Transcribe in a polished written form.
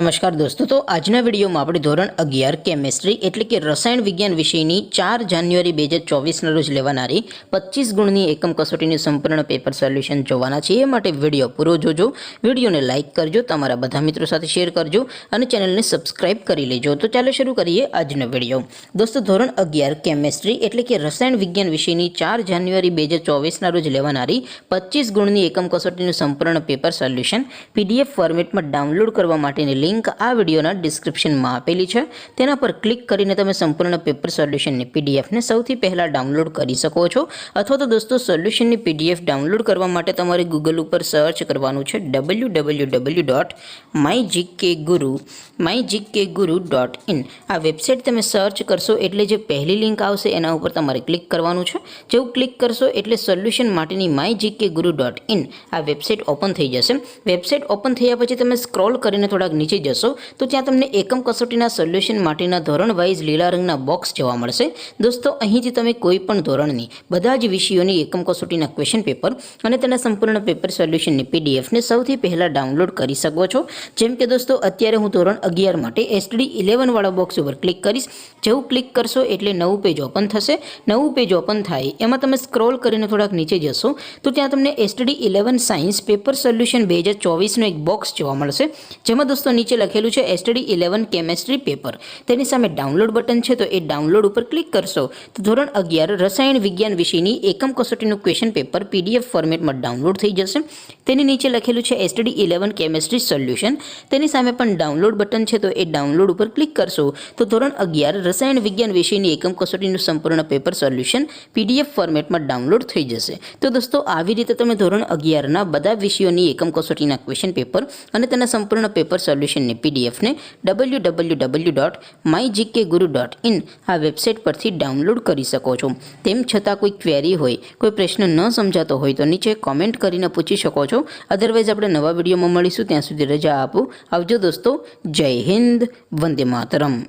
नमस्कार दोस्तों, तो आजना विडियो में આપણે ધોરણ 11 કેમેસ્ટ્રી એટલે કે રસાયણ વિજ્ઞાન વિષયની 4 જાન્યુઆરી 2024 ના રોજ લેવાનારી 25 ગુણની એકમ કસોટીનું સંપૂર્ણ પેપર સોલ્યુશન જોવાના છે। એ માટે વિડિયો પૂરો જોજો, વિડિયોને લાઈક કરજો, તમારા બધા મિત્રો સાથે શેર કરજો અને ચેનલને સબસ્ક્રાઇબ કરી લેજો। તો ચાલો શરૂ કરીએ આજનો વિડિયો। દોસ્તો, ધોરણ 11 કેમેસ્ટ્રી એટલે કે રસાયણ વિજ્ઞાન વિષયની 4 જાન્યુઆરી 2024 ના રોજ લેવાનારી 25 ગુણની એકમ કસોટીનું સંપૂર્ણ પેપર સોલ્યુશન PDF ફોર્મેટમાં ડાઉનલોડ કરવા માટેની लिंक आ वीडियोना डिस्क्रिप्शन में आपेली है। तेना पर क्लिक करीने तमे संपूर्ण पेपर सोल्यूशन ने PDF ने सौथी पहला डाउनलॉड करी सको छो। अथवा तो दोस्तों सोल्यूशन ने PDF डाउनलॉड करवा माटे तमारे गूगल पर सर्च करवानुं छे www.mygkguru.in। आ वेबसाइट तमे सर्च करशो एटले जे पहली लिंक आवशे एना उपर तमारे क्लिक करवानुं छे। जेवुं क्लिक करशो एटले सोल्यूशन माटेनी mygkguru.in आ वेबसाइट ओपन थई जशे। वेबसाइट ओपन थया पछी तमे स्क्रॉल करीने थोड़ा नीचे जशो तो त्यां तमने एकम कसोटीना सोल्यूशन माटेना धोरण वाइज लीला रंगना बॉक्स जोवा मळशे। दोस्तों, અહીંથી તમે કોઈ પણ ધોરણની બધા જ વિષયોની એકમ કસોટીના ક્વેશ્ચન પેપર અને તેના સંપૂર્ણ પેપર સોલ્યુશનની PDF ને સૌથી પહેલા ડાઉનલોડ કરી શકો છો। જેમ કે દોસ્તો, અત્યારે હું ધોરણ 11 માટે STD 11 વાળા બોક્સ ઉપર ક્લિક કરીશ। જેવું ક્લિક કરશો એટલે નવું પેજ ઓપન થશે। નવું પેજ ઓપન થાય એમાં તમે સ્ક્રોલ કરીને થોડાક નીચે જશો તો ત્યાં તમને STD 11 સાયન્સ પેપર સોલ્યુશન 2024 નો એક બોક્સ જોવા મળશે, જેમાં दोस्तों नीचे लखेलू है STD 11 केमेस्ट्री पेपर। तेनी सामे डाउनलॉड बटन है तो ये डाउनलॉड पर क्लिक करशो तो धोरण 11 रसायण विज्ञान विषयनी एकम कसोटीनुं क्वेश्चन पेपर PDF फॉर्मेट में डाउनलॉड थई जशे। तेनी नीचे लखेलू है STD 11 केमेस्ट्री सोल्यूशन। तेनी सामे पण डाउनलॉड बटन है तो ये डाउनलॉड पर क्लिक करशो तो धोरण 11 रसायण विज्ञान विषयनी एकम कसोटीनुं संपूर्ण पेपर सोल्यूशन PDF फॉर्मेट में डाउनलॉड थई जशे। तो दोस्तों, आवी रीते तमे धोरण 11 ना बधा विषयोनी एकम कसोटीना क्वेश्चन पेपर अने तेना संपूर्ण पेपर सोल्यूशन ने PDF ने www.mygkguru.in आ वेबसाइट पर डाउनलॉड करी सको छो। तेम छतां कोई क्वेरी होय, कोई प्रश्न न समजातो होय तो नीचे कॉमेंट करीने पूछी शको छो। अदरवाइज आपणे नवा विडियो में मळीशुं, त्यां सुधी रजा आपो। आवजो दोस्तों। जय हिंद, वंदे मातरम।